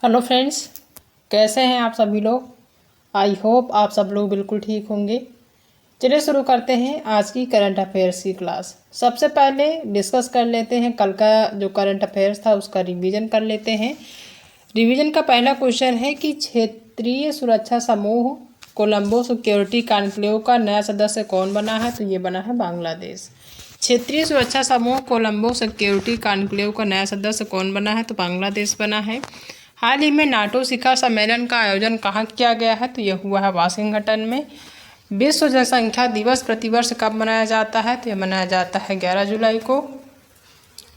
Hello friends, कैसे हैं आप सभी लोग। आई होप आप सब लोग बिल्कुल ठीक होंगे। चलिए शुरू करते हैं आज की करंट अफेयर्स की क्लास। सबसे पहले डिस्कस कर लेते हैं कल का जो करंट अफेयर्स था उसका रिवीजन कर लेते हैं। रिवीजन का पहला क्वेश्चन है कि क्षेत्रीय सुरक्षा समूह कोलंबो सिक्योरिटी कॉन्क्लेव का नया सदस्य कौन बना है, तो ये बना है बांग्लादेश। क्षेत्रीय सुरक्षा समूह कोलंबो सिक्योरिटी कॉन्क्लेव का नया सदस्य कौन बना है, तो बांग्लादेश बना है। हाल ही में नाटो शिखर सम्मेलन का आयोजन कहाँ किया गया है, तो यह हुआ है वाशिंगटन में। विश्व जनसंख्या दिवस प्रतिवर्ष कब मनाया जाता है, तो यह मनाया जाता है 11 जुलाई को।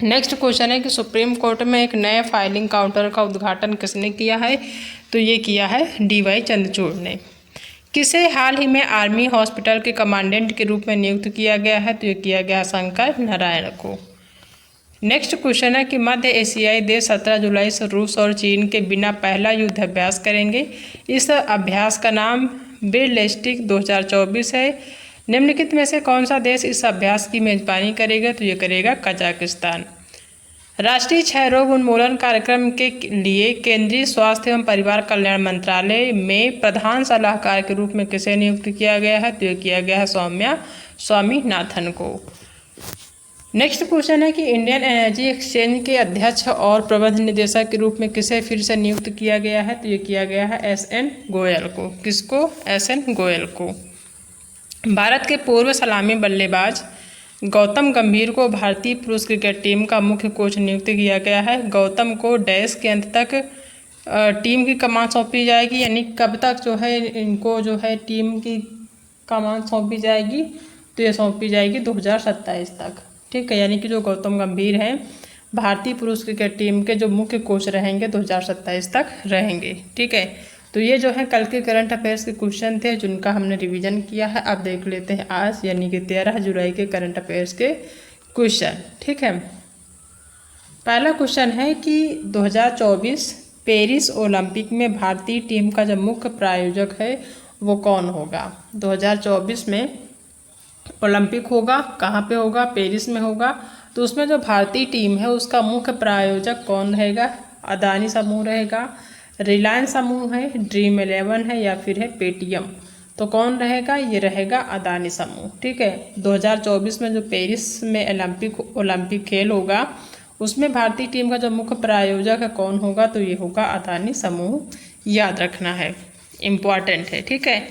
नेक्स्ट क्वेश्चन है कि सुप्रीम कोर्ट में एक नए फाइलिंग काउंटर का उद्घाटन किसने किया है, तो ये किया है DY चंद्रचूड़ ने। किसे हाल ही में आर्मी हॉस्पिटल के कमांडेंट के रूप में नियुक्त किया गया है, तो ये किया गया शंकर नारायण को। नेक्स्ट क्वेश्चन है कि मध्य एशियाई देश 17 जुलाई से रूस और चीन के बिना पहला युद्ध अभ्यास करेंगे। इस अभ्यास का नाम बिरलेस्टिक 2024 है। निम्नलिखित में से कौन सा देश इस अभ्यास की मेजबानी करेगा, तो ये करेगा कजाकिस्तान। राष्ट्रीय क्षय रोग उन्मूलन कार्यक्रम के लिए केंद्रीय स्वास्थ्य एवं परिवार कल्याण मंत्रालय में प्रधान सलाहकार के रूप में किसे नियुक्त किया गया है, तो ये किया गया है सौम्या स्वामीनाथन को। नेक्स्ट क्वेश्चन है कि इंडियन एनर्जी एक्सचेंज के अध्यक्ष और प्रबंध निदेशक के रूप में किसे फिर से नियुक्त किया गया है, तो ये किया गया है SN गोयल को। किसको? SN गोयल को। भारत के पूर्व सलामी बल्लेबाज गौतम गंभीर को भारतीय पुरुष क्रिकेट टीम का मुख्य कोच नियुक्त किया गया है। गौतम को डैश के अंत तक टीम की कमान सौंपी जाएगी, यानी कब तक जो है इनको जो है टीम की कमान सौंपी जाएगी, तो ये सौंपी जाएगी 2027 तक। ठीक है, यानी कि जो गौतम गंभीर हैं भारतीय पुरुष क्रिकेट टीम के जो मुख्य कोच रहेंगे 2027 तक रहेंगे। ठीक है, तो ये जो है कल के करंट अफेयर्स के क्वेश्चन थे जिनका हमने रिवीजन किया है। अब देख लेते हैं आज यानी कि 13 जुलाई के करंट अफेयर्स के क्वेश्चन। ठीक है, पहला क्वेश्चन है कि 2024 पेरिस ओलंपिक में भारतीय टीम का जो मुख्य प्रायोजक है वो कौन होगा। 2024 में ओलंपिक होगा, कहाँ पे होगा? पेरिस में होगा। तो उसमें जो भारतीय टीम है उसका मुख्य प्रायोजक कौन रहेगा? अदानी समूह रहेगा, रिलायंस समूह है, ड्रीम 11 है या फिर है पेटीएम। तो कौन रहेगा? ये रहेगा अदानी समूह। ठीक है, 2024 में जो पेरिस में ओलंपिक खेल होगा उसमें भारतीय टीम का जो मुख्य प्रायोजक है कौन होगा, तो ये होगा अदानी समूह। याद रखना है, इम्पॉर्टेंट है। ठीक है,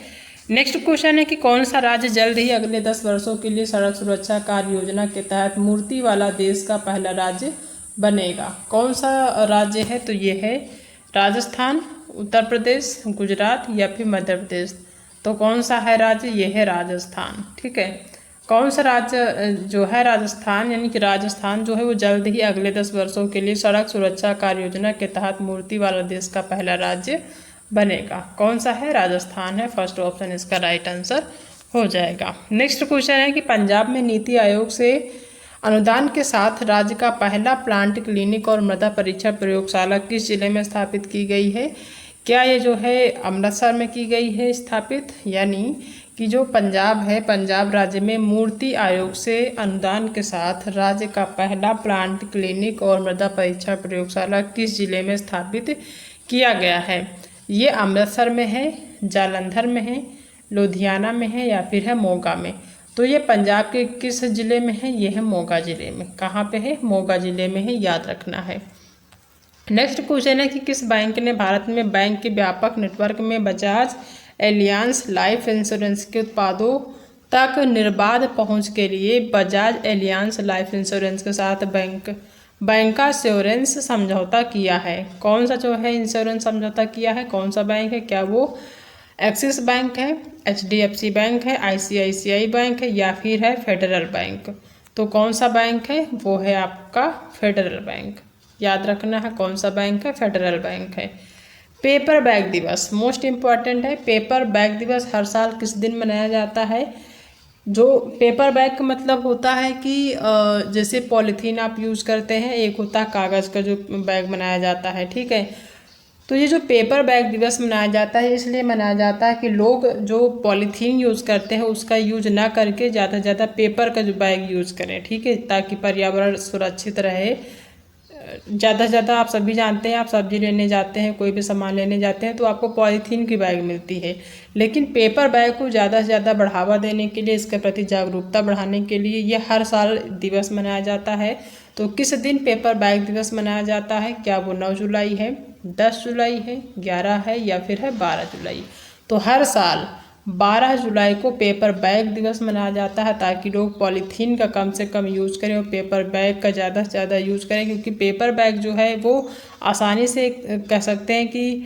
नेक्स्ट क्वेश्चन है कि कौन सा राज्य जल्द ही अगले 10 वर्षों के लिए सड़क सुरक्षा कार्य योजना के तहत मूर्ति वाला देश का पहला राज्य बनेगा। कौन सा राज्य है? तो ये है राजस्थान, उत्तर प्रदेश, गुजरात या फिर मध्य प्रदेश। तो कौन सा है राज्य? ये है राजस्थान। ठीक है, कौन सा राज्य जो है राजस्थान, यानी कि राजस्थान जो है वो जल्द ही अगले 10 वर्षों के लिए सड़क सुरक्षा कार्य योजना के तहत मूर्ति वाला देश का पहला राज्य बनेगा। कौन सा है? राजस्थान है। फर्स्ट ऑप्शन इसका राइट आंसर हो जाएगा। नेक्स्ट क्वेश्चन है कि पंजाब में नीति आयोग से अनुदान के साथ राज्य का पहला प्लांट क्लिनिक और मृदा परीक्षण प्रयोगशाला किस जिले में स्थापित की गई है? क्या ये जो है अमृतसर में की गई है स्थापित, यानी कि जो पंजाब है, पंजाब राज्य में मूर्ति आयोग से अनुदान के साथ राज्य का पहला प्लांट क्लिनिक और मृदा परीक्षण प्रयोगशाला किस जिले में स्थापित किया गया है? ये अमृतसर में है, जालंधर में है, लुधियाना में है या फिर है मोगा में। तो ये पंजाब के किस ज़िले में है? ये है मोगा ज़िले में। कहाँ पे है? मोगा ज़िले में है, याद रखना है। नेक्स्ट क्वेश्चन है कि किस बैंक ने भारत में बैंक के व्यापक नेटवर्क में बजाज एलियांस लाइफ इंश्योरेंस के उत्पादों तक निर्बाध पहुंच के लिए बजाज एलियांस लाइफ इंश्योरेंस के साथ बैंकाश्योरेंस समझौता किया है? कौन सा जो है इंश्योरेंस समझौता किया है? कौन सा बैंक है? क्या वो एक्सिस बैंक है, HDFC बैंक है, ICICI बैंक है या फिर है फेडरल बैंक? तो कौन सा बैंक है? वो है आपका फेडरल बैंक। याद रखना है कौन सा बैंक है? फेडरल बैंक है। पेपर बैग दिवस मोस्ट इम्पॉर्टेंट है। पेपर बैग दिवस हर साल किस दिन मनाया जाता है? जो पेपर बैग का मतलब होता है कि जैसे पॉलीथीन आप यूज़ करते हैं, एक होता है कागज़ का जो बैग बनाया जाता है। ठीक है, तो ये जो पेपर बैग दिवस मनाया जाता है इसलिए मनाया जाता है कि लोग जो पॉलीथीन यूज़ करते हैं उसका यूज ना करके ज़्यादा से ज़्यादा पेपर का जो बैग यूज़ करें। ठीक है, ताकि पर्यावरण सुरक्षित रहे, ज़्यादा से ज़्यादा आप सभी जानते हैं, आप सब्जी लेने जाते हैं, कोई भी सामान लेने जाते हैं तो आपको पॉलीथीन की बैग मिलती है। लेकिन पेपर बैग को ज़्यादा से ज़्यादा बढ़ावा देने के लिए, इसके प्रति जागरूकता बढ़ाने के लिए ये हर साल दिवस मनाया जाता है। तो किस दिन पेपर बैग दिवस मनाया जाता है? क्या वो 9 जुलाई है, 10 जुलाई है, 11 है या फिर है 12 जुलाई? तो हर साल 12 जुलाई को पेपर बैग दिवस मनाया जाता है, ताकि लोग पॉलीथीन का कम से कम यूज़ करें और पेपर बैग का ज़्यादा से ज़्यादा यूज़ करें। क्योंकि पेपर बैग जो है वो आसानी से कह सकते हैं कि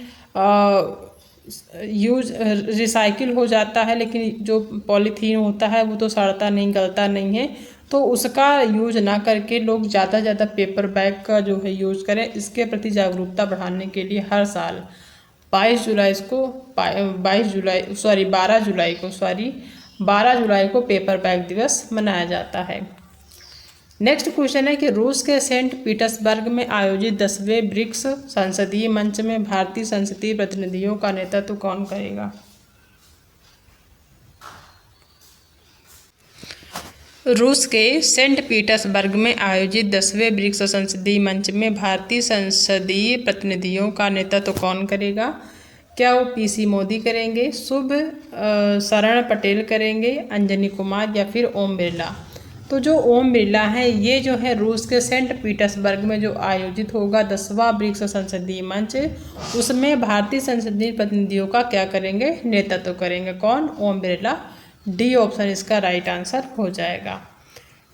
यूज रिसाइकिल हो जाता है, लेकिन जो पॉलीथीन होता है वो तो सड़ता नहीं, गलता नहीं है। तो उसका यूज ना करके लोग ज़्यादा से ज़्यादा पेपर बैग का जो है यूज़ करें। इसके प्रति जागरूकता बढ़ाने के लिए हर साल 12 जुलाई को पेपर बैग दिवस मनाया जाता है। नेक्स्ट क्वेश्चन है कि रूस के सेंट पीटर्सबर्ग में आयोजित 10वें ब्रिक्स संसदीय मंच में भारतीय संसदीय प्रतिनिधियों का नेतृत्व कौन करेगा? रूस के सेंट पीटर्सबर्ग में आयोजित 10वें ब्रिक्स संसदीय मंच में भारतीय संसदीय प्रतिनिधियों का नेतृत्व कौन करेगा? क्या वो पीसी मोदी करेंगे, शुभ शरण पटेल करेंगे, अंजनी कुमार या फिर ओम बिरला? तो जो ओम बिरला है, ये जो है रूस के सेंट पीटर्सबर्ग में जो आयोजित होगा 10वां ब्रिक्स संसदीय मंच, उसमें भारतीय संसदीय प्रतिनिधियों का क्या करेंगे? नेतृत्व करेंगे। कौन? ओम बिरला। डी ऑप्शन इसका राइट आंसर हो जाएगा।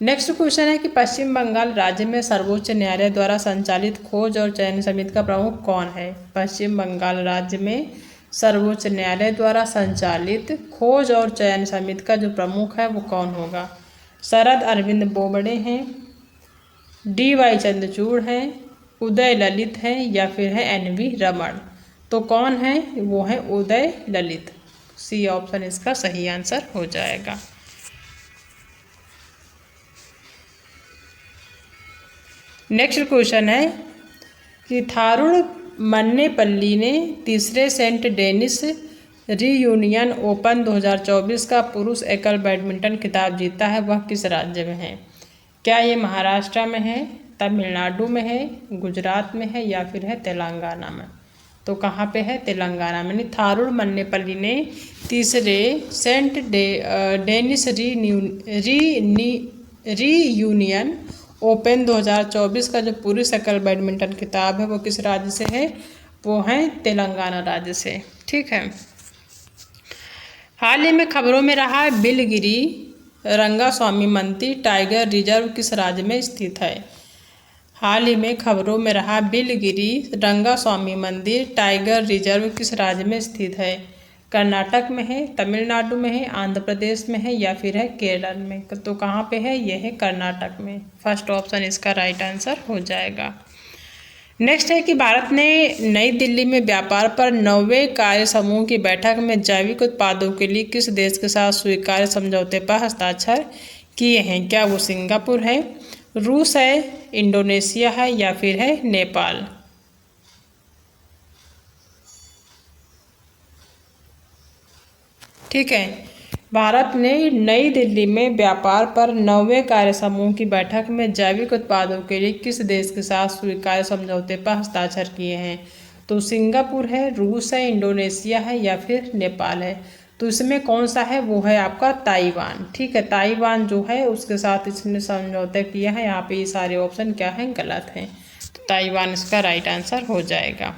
नेक्स्ट क्वेश्चन है कि पश्चिम बंगाल राज्य में सर्वोच्च न्यायालय द्वारा संचालित खोज और चयन समिति का प्रमुख कौन है? पश्चिम बंगाल राज्य में सर्वोच्च न्यायालय द्वारा संचालित खोज और चयन समिति का जो प्रमुख है वो कौन होगा? शरद अरविंद बोबड़े हैं, DY चंद्रचूड़ हैं, उदय ललित हैं या फिर है NV रमण? तो कौन है? वो है उदय ललित। सी ऑप्शन इसका सही आंसर हो जाएगा। नेक्स्ट क्वेश्चन है कि थारुण मन्नेपल्ली ने तीसरे सेंट डेनिस रीयूनियन ओपन 2024 का पुरुष एकल बैडमिंटन खिताब जीता है, वह किस राज्य में है? क्या ये महाराष्ट्र में है, तमिलनाडु में है, गुजरात में है या फिर है तेलंगाना में? तो कहाँ पे है? तेलंगाना में। थारुण मन्नेपल्ली ने तीसरे सेंट डेनिस रीयूनियन ओपन 2024 का जो पुरुष एकल बैडमिंटन खिताब है वो किस राज्य से है? वो है तेलंगाना राज्य से। ठीक है। हाल ही में खबरों में रहा बिलगिरी रंगास्वामी मंदिर टाइगर रिजर्व किस राज्य में स्थित है? हाल ही में खबरों में रहा बिलगिरी रंगास्वामी मंदिर टाइगर रिजर्व किस राज्य में स्थित है? कर्नाटक में है, तमिलनाडु में है, आंध्र प्रदेश में है या फिर है केरल में? तो कहाँ पे है? यह है कर्नाटक में। फर्स्ट ऑप्शन इसका राइट आंसर हो जाएगा। नेक्स्ट है कि भारत ने नई दिल्ली में व्यापार पर 9वें कार्य समूह की बैठक में जैविक उत्पादों के लिए किस देश के साथ स्वीकार्य समझौते पर हस्ताक्षर किए हैं? क्या वो सिंगापुर है, रूस है, इंडोनेशिया है या फिर है नेपाल? ठीक है। भारत ने नई दिल्ली में व्यापार पर 9वें कार्य समूह की बैठक में जैविक उत्पादों के लिए किस देश के साथ स्वीकार्य समझौते पर हस्ताक्षर किए हैं? तो सिंगापुर है, रूस है, इंडोनेशिया है या फिर नेपाल है? तो इसमें कौन सा है? वो है आपका ताइवान। ठीक है, ताइवान जो है उसके साथ इसने समझौता किया है। यहाँ पे ये सारे ऑप्शन क्या हैं? गलत हैं। तो ताइवान इसका राइट आंसर हो जाएगा।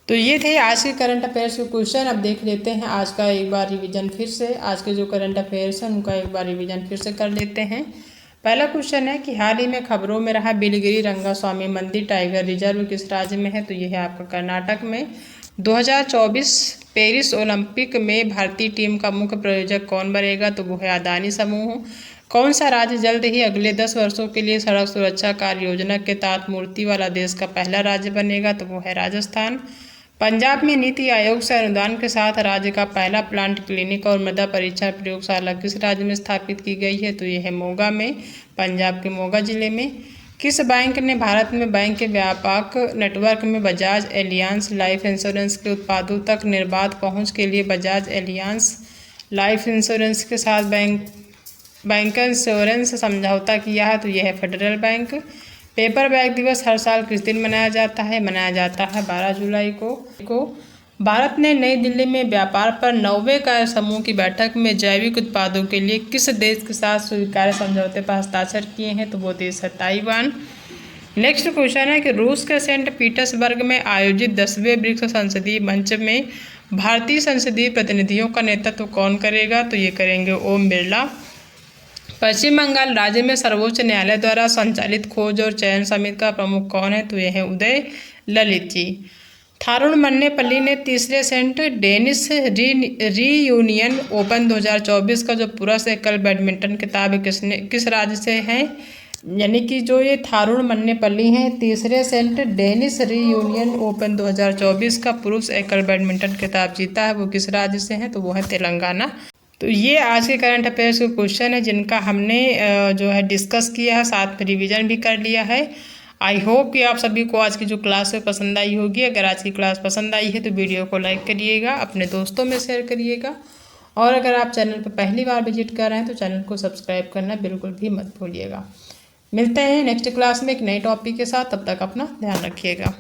तो ये थे आज के करंट अफेयर्स के क्वेश्चन। अब देख लेते हैं आज का एक बार रिवीजन फिर से। आज के जो करंट अफेयर्स हैं उनका एक बार रिवीजन फिर से कर लेते हैं। पहला क्वेश्चन है कि हाल ही में खबरों में रहा बिलगिरी रंगास्वामी मंदिर टाइगर रिजर्व किस राज्य में है? तो यह है आपका कर्नाटक में। 2024 पेरिस ओलंपिक में भारतीय टीम का मुख्य प्रायोजक कौन बनेगा? तो वो है अदानी समूह। कौन सा राज्य जल्द ही अगले 10 वर्षों के लिए सड़क सुरक्षा कार्य योजना के तहत मूर्ति वाला देश का पहला राज्य बनेगा? तो वो है राजस्थान। पंजाब में नीति आयोग से अनुदान के साथ राज्य का पहला प्लांट क्लिनिक और मृदा परीक्षण प्रयोगशाला किस राज्य में स्थापित की गई है? तो यह है मोगा में, पंजाब के मोगा जिले में। किस बैंक ने भारत में बैंक के व्यापक नेटवर्क में बजाज एलियांस लाइफ इंश्योरेंस के उत्पादों तक निर्बाध पहुंच के लिए बजाज एलियांस लाइफ इंश्योरेंस के साथ बैंक बैंक इंश्योरेंस समझौता किया है तो यह है फेडरल बैंक। पेपर बैग दिवस हर साल किस दिन मनाया जाता है? मनाया जाता है 12 जुलाई को। भारत ने नई दिल्ली में व्यापार पर 9वें कार्य समूह की बैठक में जैविक उत्पादों के लिए किस देश के साथ स्वीकार्य समझौते पर हस्ताक्षर किए हैं? तो वो देश है ताइवान। नेक्स्ट क्वेश्चन है कि रूस के सेंट पीटर्सबर्ग में आयोजित 10वें ब्रिक्स संसदीय मंच में भारतीय संसदीय प्रतिनिधियों का नेतृत्व कौन करेगा? तो ये करेंगे ओम बिरला। पश्चिम बंगाल राज्य में सर्वोच्च न्यायालय द्वारा संचालित खोज और चयन समिति का प्रमुख कौन है? तो यह है उदय ललित जी। थारुण मन्नेपल्ली ने तीसरे सेंट डेनिस रीयूनियन ओपन 2024 का जो पुरुष एकल बैडमिंटन खिताब किस राज्य से है? यानी कि जो ये थारुण मन्नेपल्ली हैं तीसरे सेंट डेनिस रीयूनियन ओपन 2024 का पुरुष एकल बैडमिंटन खिताब जीता है, वो किस राज्य से है? तो वो है तेलंगाना। तो ये आज के करंट अफेयर्स के क्वेश्चन है जिनका हमने जो है डिस्कस किया है, साथ में रिवीजन भी कर लिया है। आई होप कि आप सभी को आज की जो क्लास है पसंद आई होगी। अगर आज की क्लास पसंद आई है तो वीडियो को लाइक करिएगा, अपने दोस्तों में शेयर करिएगा, और अगर आप चैनल पर पहली बार विजिट कर रहे हैं तो चैनल को सब्सक्राइब करना बिल्कुल भी मत भूलिएगा। मिलते हैं नेक्स्ट क्लास में एक नए टॉपिक के साथ, तब तक अपना ध्यान रखिएगा।